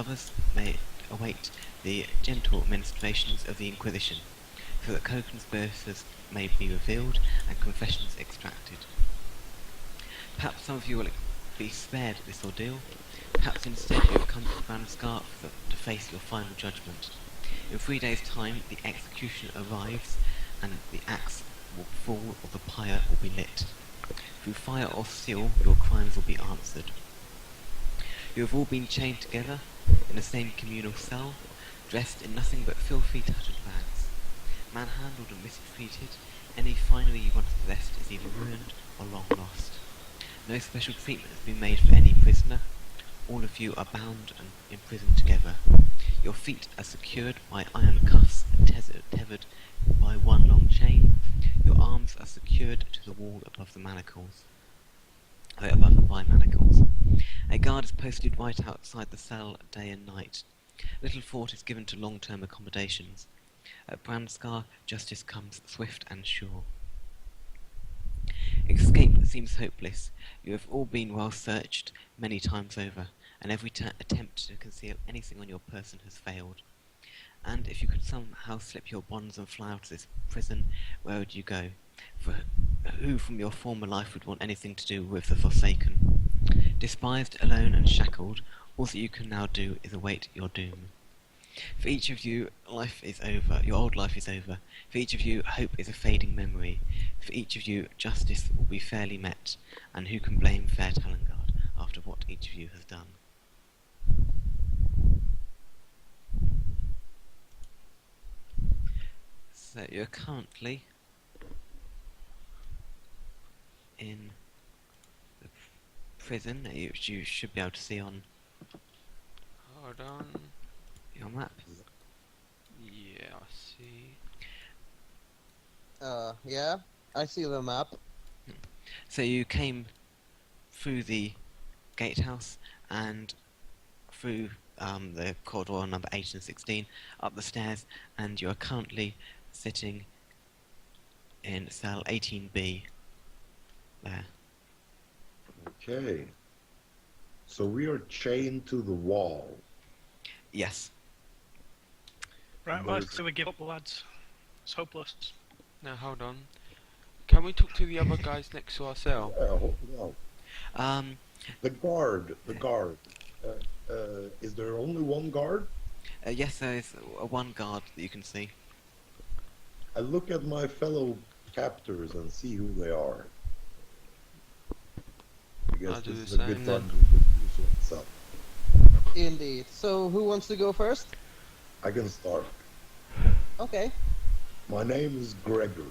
Others may await the gentle ministrations of the Inquisition, so that co-conspirators may be revealed and confessions extracted. Perhaps some of you will be spared this ordeal. Perhaps instead you have come to Branderscar to face your final judgment. In 3 days' time the execution arrives, and the axe will fall or the pyre will be lit. Through fire or steel your crimes will be answered. You have all been chained together in the same communal cell, dressed in nothing but filthy tattered rags. Manhandled and mistreated, any finery you once possessed is either ruined or long lost. No special treatment has been made for any prisoner. All of you are bound and imprisoned together. Your feet are secured by iron cuffs tethered by one long chain. Your arms are secured to the wall above the manacles. By manacles. A guard is posted right outside the cell day and night. Little thought is given to long-term accommodations. At Branderscar, justice comes swift and sure. Escape seems hopeless. You have all been well searched many times over, and every attempt to conceal anything on your person has failed. And if you could somehow slip your bonds and fly out of this prison, where would you go? For who from your former life would want anything to do with the Forsaken? Despised, alone and shackled, all that you can now do is await your doom. For each of you, life is over, your old life is over. For each of you, hope is a fading memory. For each of you, justice will be fairly met, and who can blame fair Talingarde after what each of you has done? So you're currently in the prison that you should be able to see on Hold on. your map. Yeah, I see. Yeah, I see the map. So you came through the gatehouse and through the corridor number 8 and 16 up the stairs, and you are currently sitting in cell 18B. There. Okay. So we are chained to the wall. Yes. Right, well, so we give up, lads. It's hopeless. Now hold on. Can we talk to the other guys next to our cell? No. The guard. Is there only one guard? Yes, there is one guard that you can see. I look at my fellow captors and see who they are. I guess I'll do this the is a good same time then. to introduce myself. Indeed. So, who wants to go first? I can start. Okay. My name is Gregory.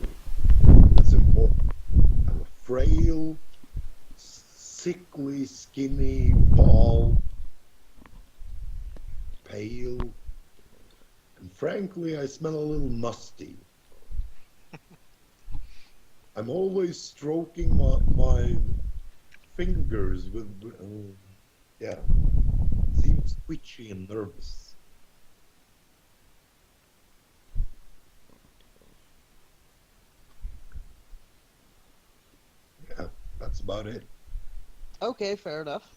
That's important. I'm a frail, sickly, skinny, bald, pale, and frankly, I smell a little musty. I'm always stroking my fingers with, seems twitchy and nervous. Yeah, that's about it. Okay, fair enough.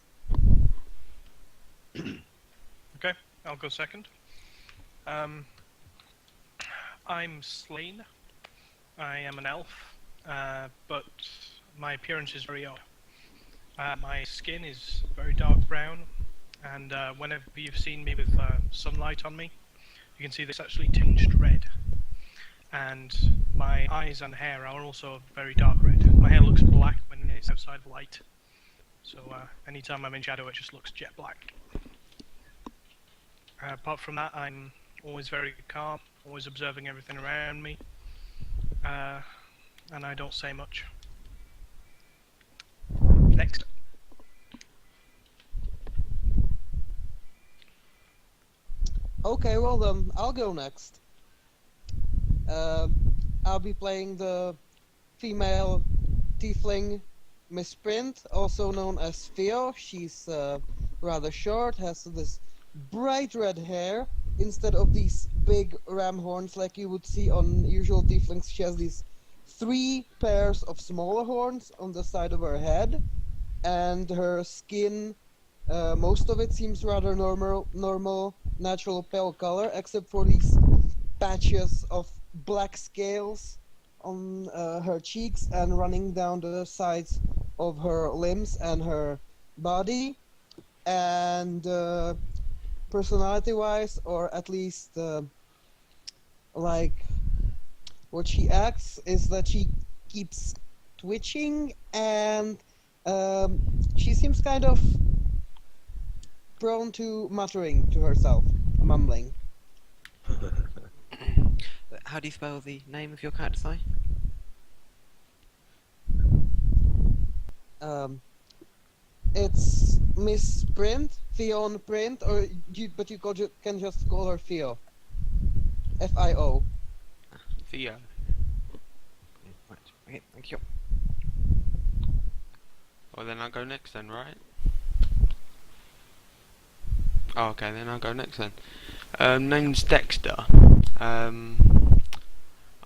Okay, I'll go second. I'm Slain. I am an elf, but my appearance is very odd. My skin is very dark brown, and whenever you've seen me with sunlight on me, you can see this actually tinged red. And my eyes and hair are also very dark red. My hair looks black when it's outside of light, so anytime I'm in shadow it just looks jet black. Apart from that, I'm always very calm, always observing everything around me, and I don't say much. Next. Okay, well then, I'll go next. I'll be playing the female tiefling misprint, also known as Theo. She's rather short, has this bright red hair. Instead of these big ram horns like you would see on usual tieflings, she has these 3 pairs of smaller horns on the side of her head, and her skin Most of it seems rather normal, natural pale color, except for these patches of black scales on her cheeks and running down the sides of her limbs and her body. And personality-wise, or at least like what she acts, is that she keeps twitching, and she seems kind of prone to muttering to herself, mumbling. How do you spell the name of your character, sorry? It's Miss Print, Fion Print, or but you can just call her Fio. Fio. Theo. Right, okay, thank you. Well, then I'll go next then, right? Oh, okay, then I'll go next then. Name's Dexter. I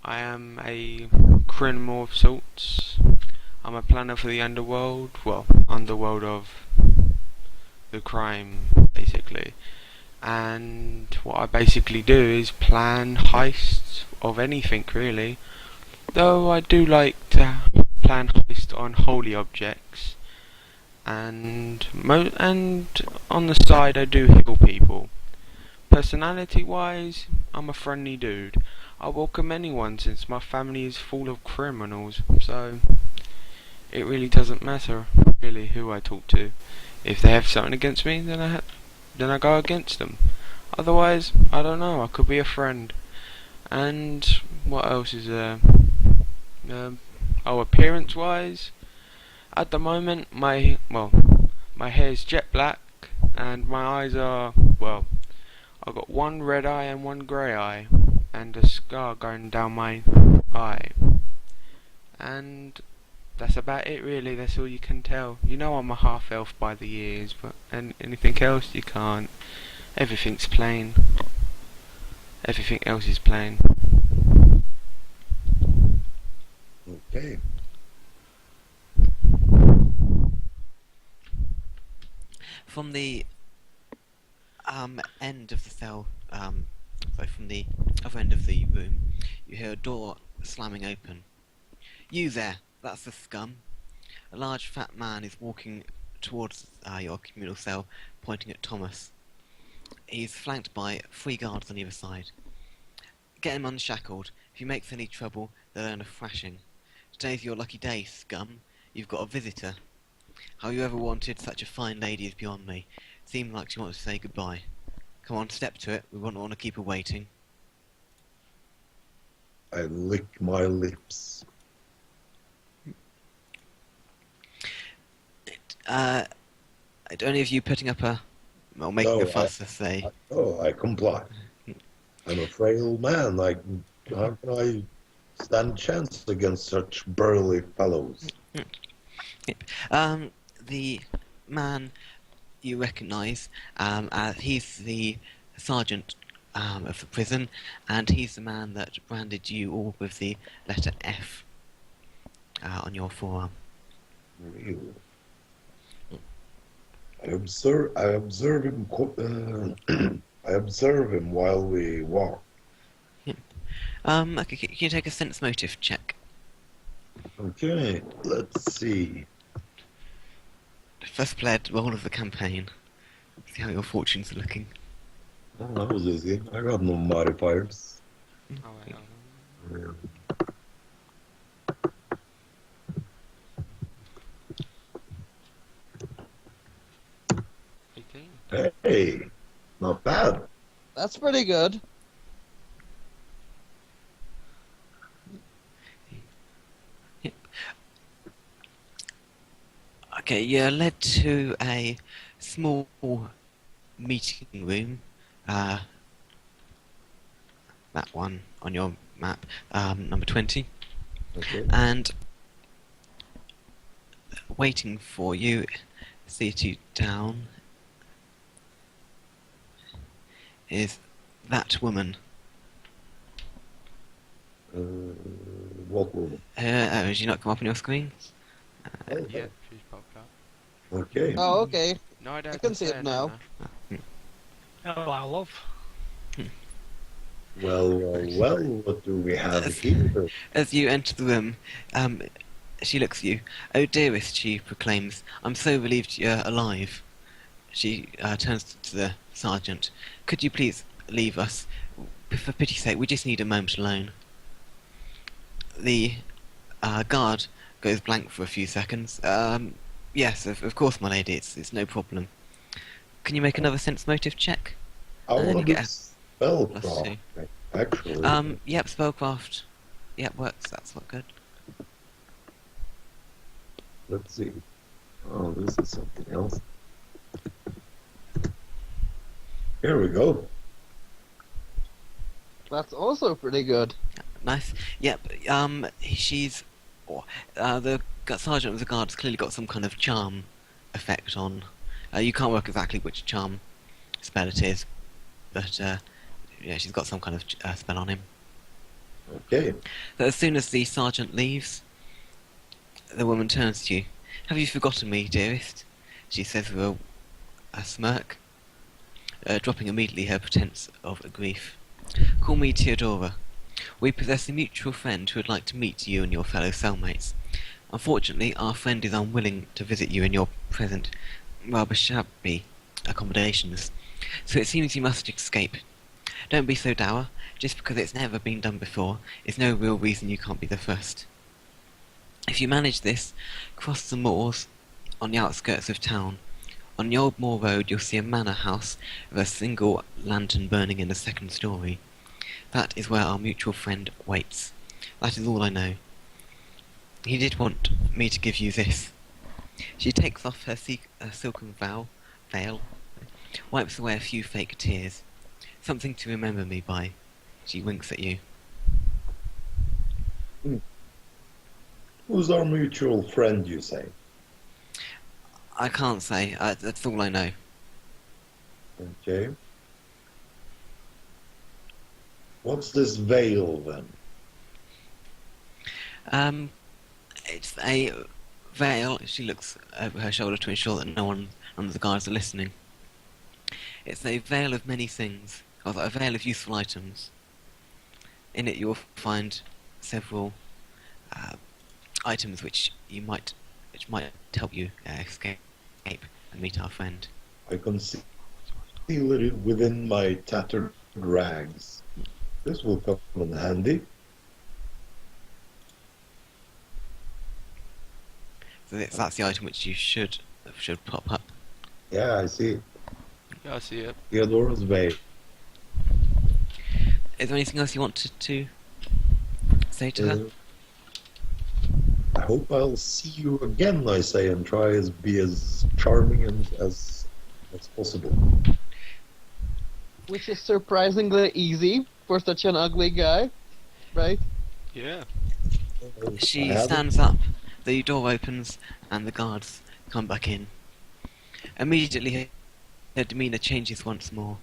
am a criminal of sorts. I'm a planner for the underworld. Well, underworld of the crime, basically. And what I basically do is plan heists of anything, really. Though I do like to plan heists on holy objects. And on the side I do heal people. Personality wise, I'm a friendly dude. I welcome anyone since my family is full of criminals, so it really doesn't matter really who I talk to. If they have something against me, then I go against them. Otherwise, I don't know, I could be a friend. And what else is there? Appearance wise, at the moment my hair's jet black and my eyes are, well, I've got one red eye and one grey eye and a scar going down my eye. And that's about it really, that's all you can tell. You know I'm a half elf by the ears, but anything else you can't. Everything's plain. Everything else is plain. Okay. From the end of the cell, sorry, from the other end of the room, you hear a door slamming open. You there, that's the scum. A large fat man is walking towards your communal cell, pointing at Thomas. He's flanked by 3 guards on either side. Get him unshackled. If he makes any trouble, they'll earn a thrashing. Today's your lucky day, scum. You've got a visitor. How you ever wanted such a fine lady is beyond me. Seemed like she wanted to say goodbye. Come on, step to it. We won't want to keep her waiting. I lick my lips. Only of you putting up a... well, making No, a fuss, let's say. I comply. I'm a frail man. How can I stand chance against such burly fellows? The man you recognise, he's the sergeant of the prison, and he's the man that branded you all with the letter F on your forearm. Really? I observe him. I observe him while we walk. Okay, can you take a sense motive check? Okay, let's see. First played role of the campaign. See how your fortunes are looking. Oh, that was easy. I got no modifiers. Oh, wait, hold on. Yeah. Hey, not bad. That's pretty good. Okay, you're led to a small meeting room. That one on your map, number 20. Okay. And waiting for you, seated down, is that woman. What woman? Did you not come up on your screen? Oh, Yeah, she's popped up. okay. Oh, okay. No, I don't. I can see it now. Hello, love. Well, well, what do we have here? As you enter the room, she looks at you. "Oh, dearest," she proclaims, "I'm so relieved you're alive." She turns to the sergeant. "Could you please leave us? For pity's sake, we just need a moment alone." The guard goes blank for a few seconds. Yes, of course, my lady, it's no problem. Can you make another sense motive check? I And you want to get a spellcraft, actually. Yep, spellcraft. Yep, works, that's what good. Let's see. Oh, this is something else. Here we go. That's also pretty good. Nice. Yep, she's... the sergeant of the guard has clearly got some kind of charm effect on... you can't work exactly which charm spell it is, but yeah, she's got some kind of spell on him. Okay. So as soon as the sergeant leaves, the woman turns to you. "Have you forgotten me, dearest?" she says with a smirk, dropping immediately her pretense of grief. "Call me Theodora. We possess a mutual friend who would like to meet you and your fellow cellmates. Unfortunately, our friend is unwilling to visit you in your present rather shabby accommodations, so it seems you must escape. Don't be so dour. Just because it's never been done before is no real reason you can't be the first. If you manage this, cross the moors on the outskirts of town. On the old moor road you'll see a manor house with a single lantern burning in the second story. That is where our mutual friend waits. That is all I know. He did want me to give you this." She takes off her silken veil, wipes away a few fake tears. "Something to remember me by." She winks at you. Who's our mutual friend, you say? "I can't say. That's all I know." Okay. What's this veil, then? It's a veil. She looks over her shoulder to ensure that none of the guards are listening. It's a veil of many things, or a veil of useful items. In it you will find several items which might help you escape and meet our friend. I conceal it within my tattered rags. This will come in handy. So that's the item which you should pop up. Yeah, I see it. Yeah, I see it. Theodora's veil. Is there anything else you wanted to say to her? I hope I'll see you again, I say, and try to be as charming as possible. Which is surprisingly easy for such an ugly guy, right? Yeah. She stands up, the door opens, and the guards come back in. Immediately, her demeanour changes once more,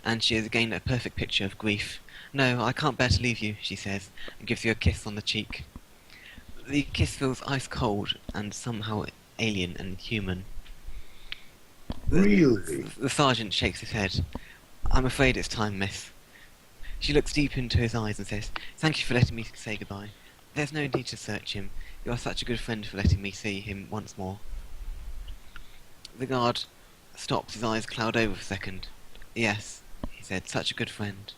and she is again a perfect picture of grief. "No, I can't bear to leave you," she says, and gives you a kiss on the cheek. The kiss feels ice cold and somehow alien and human. Really? The sergeant shakes his head. "I'm afraid it's time, miss." She looks deep into his eyes and says, "Thank you for letting me say goodbye. There's no need to search him. You are such a good friend for letting me see him once more." The guard stops, his eyes cloud over for a second. "Yes," he said, "such a good friend."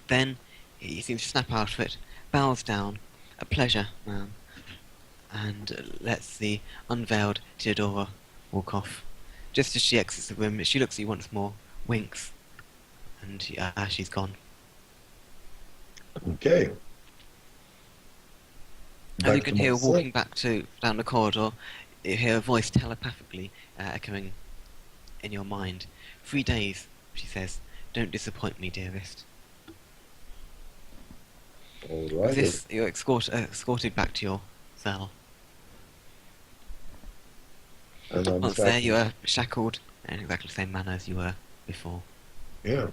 Then he seems to snap out of it, bows down. "A pleasure, ma'am," and lets the unveiled Theodora walk off. Just as she exits the room, she looks at you once more, winks, and she's gone. Okay. And you can hear walking back down the corridor, you hear a voice telepathically echoing in your mind. 3 days, she says. "Don't disappoint me, dearest." All right. This, you're escorted back to your cell. And I'm Once there, you are shackled in exactly the same manner as you were before. Yeah.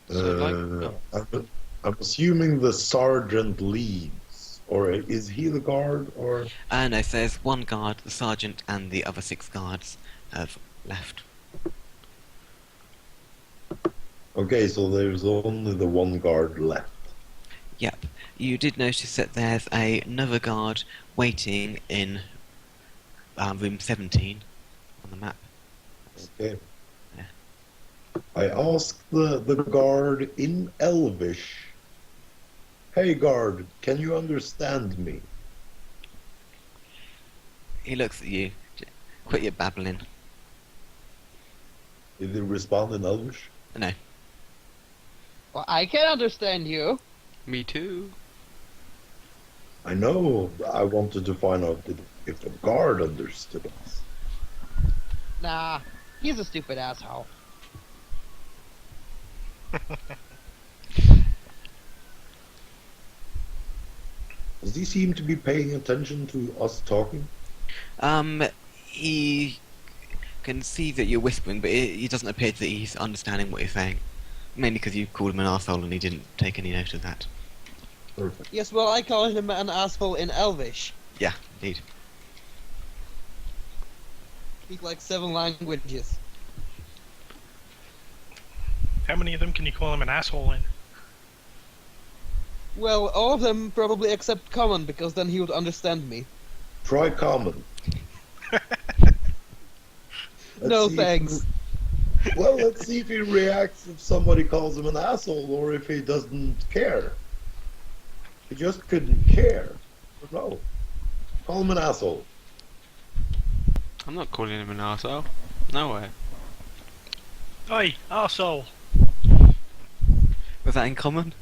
So, I'm assuming the sergeant leaves Or is he the guard, or... No, so there's one guard, the sergeant, and the other 6 guards have left. Okay, so there's only the one guard left. Yep. You did notice that there's another guard waiting in room 17 on the map. Okay. Yeah. I asked the guard in Elvish, "Hey guard, can you understand me?" He looks at you. Quit your babbling. Did he respond in Elvish? No. Well, I can understand you. Me too. I know. I wanted to find out if the guard understood us. Nah, he's a stupid asshole. Does he seem to be paying attention to us talking? He can see that you're whispering, but it doesn't appear that he's understanding what you're saying. Mainly because you called him an arsehole and he didn't take any note of that. Perfect. Yes, well, I call him an asshole in Elvish. Yeah, indeed. Speak like 7 languages. How many of them can you call him an asshole in? Well, all of them probably except Common, because then he would understand me. Try common. No see thanks. Well, let's see if he reacts if somebody calls him an asshole or if he doesn't care. He just couldn't care. No. Call him an asshole. I'm not calling him an arsehole. No way. Oi, arsehole! Was that in common?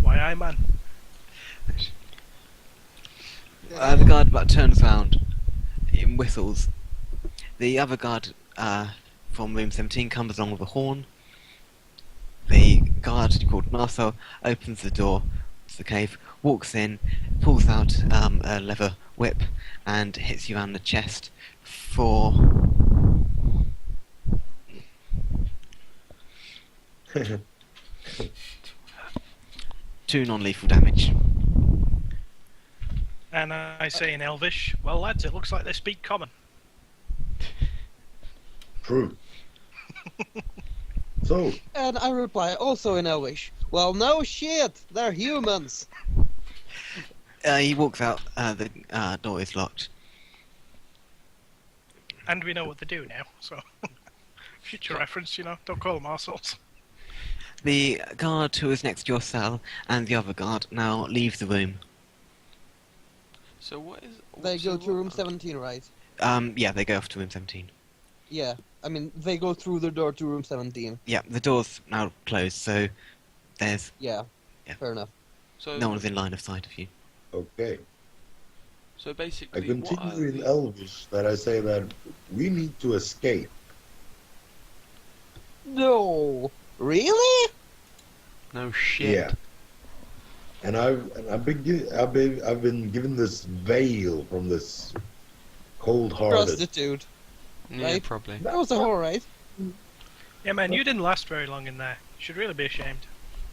Why, aye, man. The guard about turns round and whistles. The other guard from room 17 comes along with a horn. The guard, called Marcel, opens the door to the cave, walks in, pulls out a leather whip, and hits you around the chest for 2 non-lethal damage. And I say in Elvish, well lads, it looks like they speak common. True. So, And I reply also in Elvish. Well, no shit, they're humans. He walks out, the door is locked. And we know what they do now, so... Future reference, you know, don't call them arseholes. The guard who is next to your cell and the other guard now leave the room. So what is... They so go to room what- 17, right? Yeah, they go off to room 17. Yeah, I mean, they go through the door to room 17. Yeah, the door's now closed, so there's Yeah, Yeah. fair enough. So, no one's in line of sight of you. okay. so I basically, what are continue in the... Elvish that I say that we need to escape. No, really? No shit. Yeah. And I've been given this veil from this cold-hearted. Prostitute. Yeah, Right? probably. That was a whore, right? Yeah man, you didn't last very long in there. You should really be ashamed.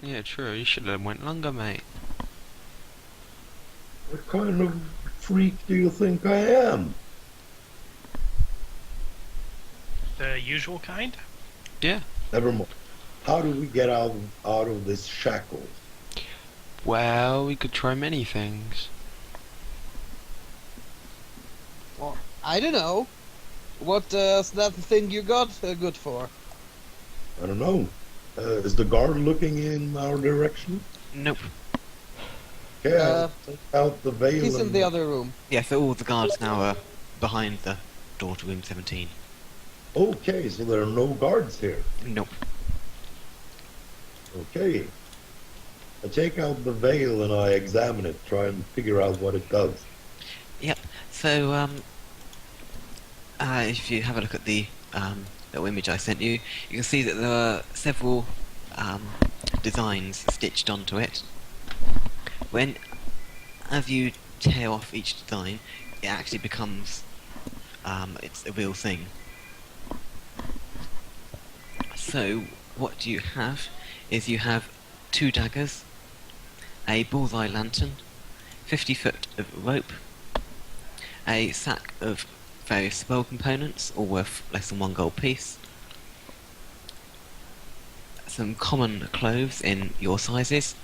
Yeah, true. You should have went longer, mate. What kind of freak do you think I am? The usual kind? Yeah. Never mind. How do we get out of this shackle? Well, we could try many things. Well, I don't know. What is that thing you got good for? I don't know. Is the guard looking in our direction? Nope. Okay, I'll take out the veil. He's in and- the other room. Yeah, so all the guards now are behind the door to room 17. Okay, so there are no guards here. Nope. Okay. I take out the veil and I examine it, try and figure out what it does. Yep. So, if you have a look at the little image I sent you, you can see that there are several designs stitched onto it. As you tear off each design, it actually becomes it's a real thing. So, what you have is you have 2 daggers, a bullseye lantern, 50 foot of rope, a sack of various spell components, all worth less than 1 gold piece, some common clothes in your sizes,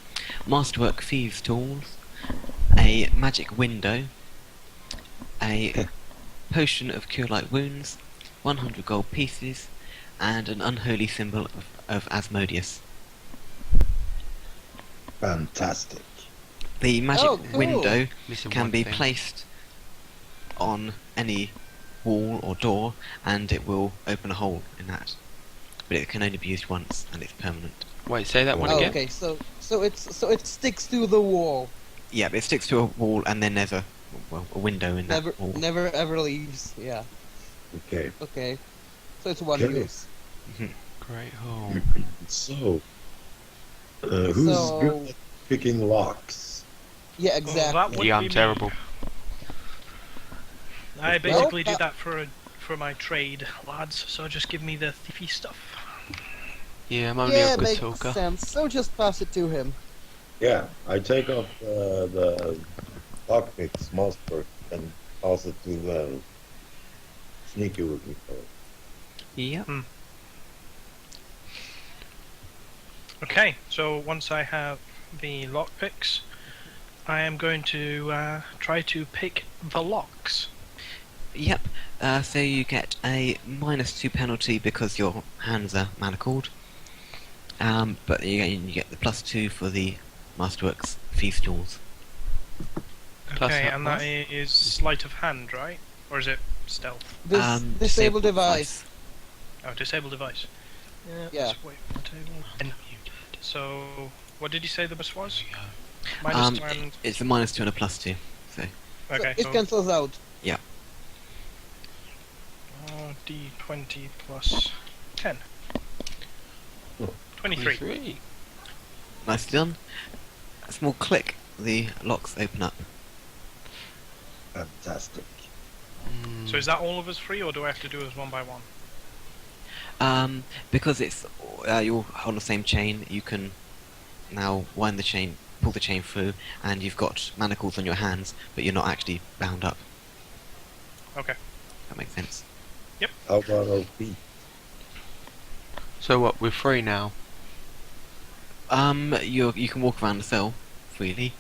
masterwork thieves' tools, a magic window, a potion of cure light wounds, 100 gold pieces, and an unholy symbol of Asmodeus. Fantastic. The magic Oh, cool. window Missing can one be thing. placed on any wall or door, and it will open a hole in that. But it can only be used once, and it's permanent. Wait, say that one Oh, again. okay, so it sticks to the wall. Yeah, but it sticks to a wall, and then there's a window in that Never wall. never ever leaves. Yeah. Okay. Okay. So it's one Okay. use. Great hole. So, who's So- good at picking locks? Yeah, Oh, exactly. that would Yeah, be I'm me. terrible. I basically do Well, that for my trade, lads. So just give me the thiefy stuff. Yeah, I'm only Yeah, a good makes talker. sense. So just pass it to him. Yeah, I take off the lockpicks, master, and pass it to the sneaky rookie fellow. Yep. Okay, so once I have the lockpicks, I am going to try to pick the locks. Yep. So you get a -2 penalty because your hands are manacled. But you get the +2 for the Masterworks Thieves' Tools. Plus Okay, that and that plus. is sleight of hand, right? Or is it stealth? This disable device. Oh, disable device. Yeah. let's wait for the table. And so, what did you say the best was? Um, Minus and It's a -2 and a +2. So okay, So it so cancels out. D20 plus 10. Oh. 23. 23. nicely done. A small click, the locks open up. Fantastic. So is that all of us free, or do I have to do us one by one? Because it's you're on the same chain, you can now wind the chain, pull the chain through, and you've got manacles on your hands, but you're not actually bound up. Okay. That makes sense. How about our feet? So what? We're free now. You can walk around the cell freely.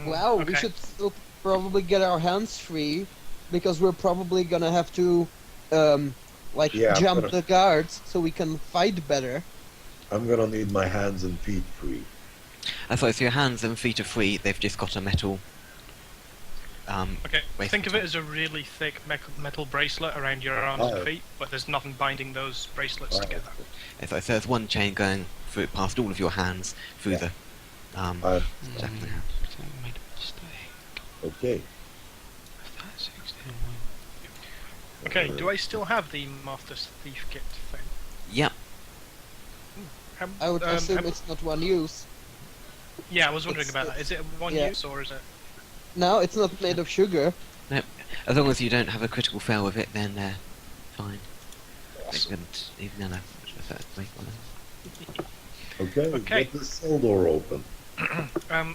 Wow, we okay. should still probably get our hands free, because we're probably gonna have to, Yeah, I'm jump gonna- the guards so we can fight better. I'm gonna need my hands and feet free. Sorry, so your hands and feet are free. They've just got a metal. Okay, Waist think of on it as a really thick metal bracelet around your arms Oh. and feet, but there's nothing binding those bracelets Oh. together. So there's one chain going through past all of your hands through Yeah. the jack in the hand. I think we made a mistake. Okay. If that's 16, Okay, do I still have the Master's Thief Kit thing? Yep. I would assume it's not one use. Yeah, I was wondering it's- about that. Is it one yeah. use, or is it... No, it's not made of sugar. As long as you don't have a critical fail with it, then fine. Awesome. Even though wait, hold on. Okay. Okay. Get the cell door open.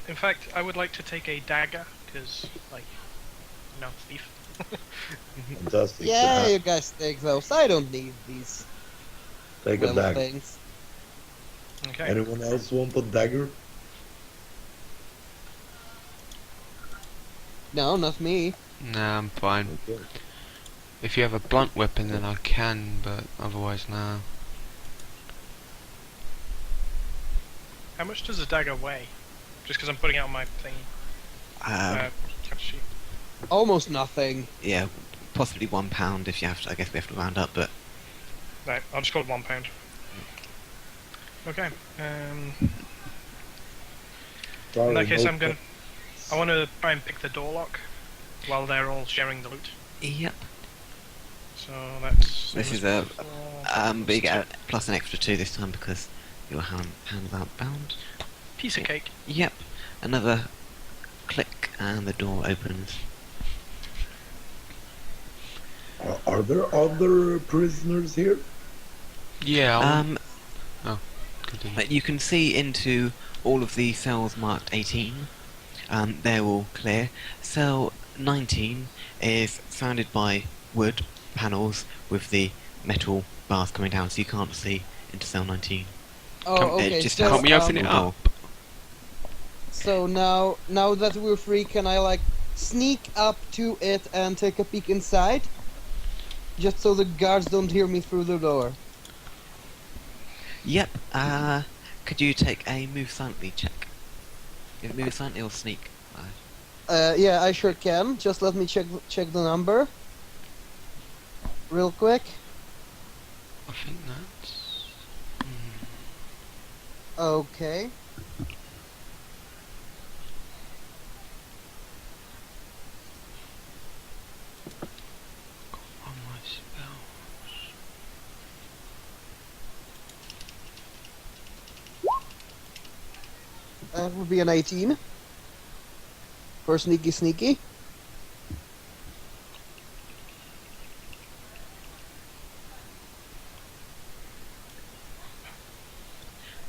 In fact, I would like to take a dagger, because, thief. Fantastic. Yeah, you guys take those. I don't need these Take a little dagger. things. Okay. Anyone else want a dagger? No, not me. Nah, I'm fine. Okay. If you have a blunt weapon, then I can, but otherwise, nah. How much does a dagger weigh? Just because I'm putting it on my thing. Character sheet. Almost nothing. Yeah, possibly £1 if you have to. I guess we have to round up, but Right, I'll just call it £1. Okay. Sorry, In that case, no I'm gonna. I want to try and pick the door lock while they're all sharing the loot. yep. So that's. This is a but you get a plus an extra 2 this time because your hands aren't bound. piece of cake. Yep. Another click and the door opens. Are there other prisoners here? Yeah, Um, continue. but you can see into all of the cells marked 18. They're all clear. Cell 19 is surrounded by wood panels with the metal bars coming down, so you can't see into cell 19. Oh, It okay. just So, has Can't we open a it door. up? so now that we're free, can I like sneak up to it and take a peek inside? Just so the guards don't hear me through the door. Yep. Could you take a move silently check? Is it move silently or sneak? Yeah, I sure can. Just let me check the number. Real quick. I think that's... Okay. on my spells. That would be an 18. For sneaky.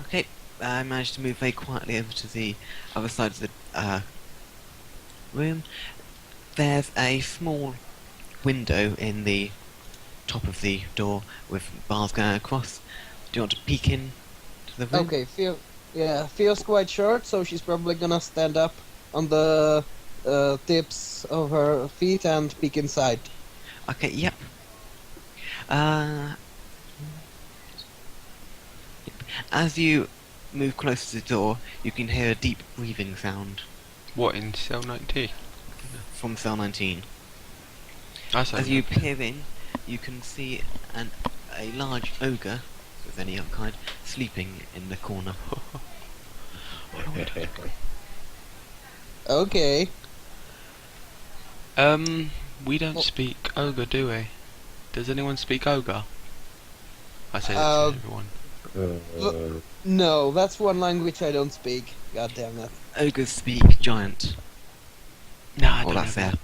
Okay. I managed to move very quietly over to the other side of the room. There's a small window in the top of the door with bars going across. Do you want to peek in to the room? Okay, feels quite short, so she's probably gonna stand up on the tips of her feet and peek inside. Okay, yep. Yep. As you move closer to the door, you can hear a deep breathing sound What, in cell 19? from cell 19. That's As okay. you peer in, you can see a large ogre, of any kind, sleeping in the corner. Okay. We don't Oh. speak ogre, do we? Does anyone speak ogre? I say that Uh, to everyone. No, that's one language I don't speak. God damn it. Ogres speak giant. No, I Oh, don't that's know there. that.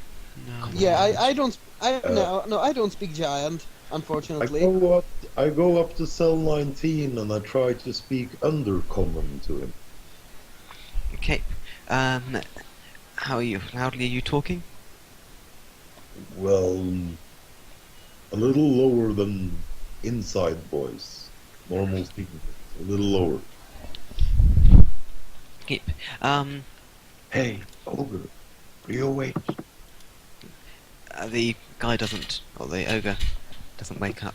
No. Yeah, I don't. No, I don't speak giant. Unfortunately. I go up to cell 19 and I try to speak undercommon to him. Okay. How are you? Loudly are you talking? Well, a little lower than inside voice. Normal speaking. A little lower. Yep. Hey, ogre, are you awake? The guy doesn't, or the ogre doesn't wake up.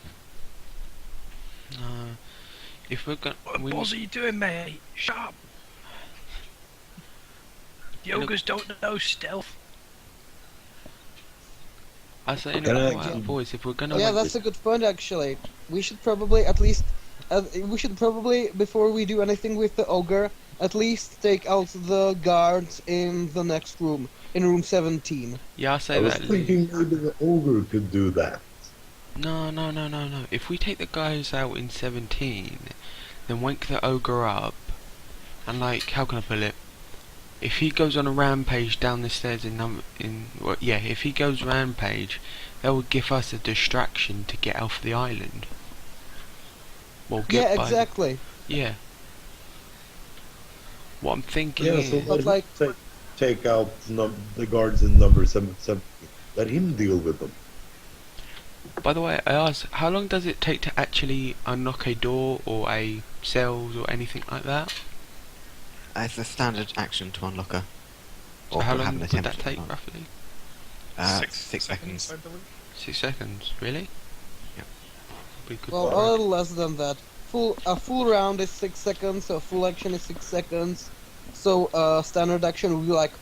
No. If we're gonna... What balls are you doing, mate? Shut up! The Look- ogres don't know stealth. I say in Can a I- quiet voice, if we're gonna Yeah, wake... that's a good point actually. We should probably at least, before we do anything with the ogre, at least take out the guards in the next room, in room 17. Yeah, I say I was that. thinking maybe the ogre could do that. No. If we take the guys out in 17, then wake the ogre up, and like, how can I put it? If he goes on a rampage down the stairs if he goes rampage, that would give us a distraction to get off the island. Well, Yeah, get by the- exactly. Yeah. What I'm thinking Yeah, is... so But like- take out the guards in number 7. Let him deal with them. By the way, I asked, how long does it take to actually unlock a door or a cells or anything like that? It's a standard action to unlock a. So Or how to long have an would attempt that to take, unlock. roughly? 6 seconds. I believe. 6 seconds, really? Yep. We could Well, a little less than that. A full round is 6 seconds, so full action is 6 seconds. So standard action would be like,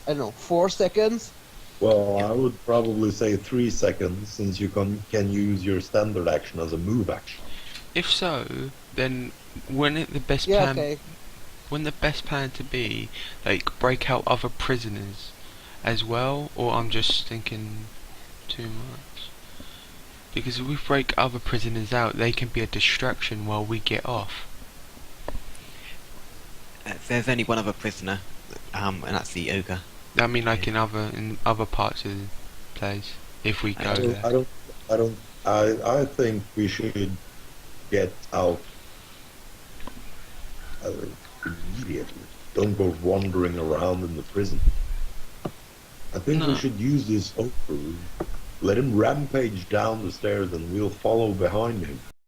I don't know, 4 seconds. Well, I would probably say 3 seconds, since you can use your standard action as a move action. If so, then wouldn't it the best Yeah, plan? okay. Wouldn't the best plan to be like break out other prisoners as well? Or I'm just thinking too much? Because if we break other prisoners out, they can be a distraction while we get off. There's only one other prisoner, and that's the ogre. I mean, like in other parts of the place. If we go there. I think we should get out immediately. don't go wandering around in the prison. I think we No. should use this over. Let him rampage down the stairs and we'll follow behind him.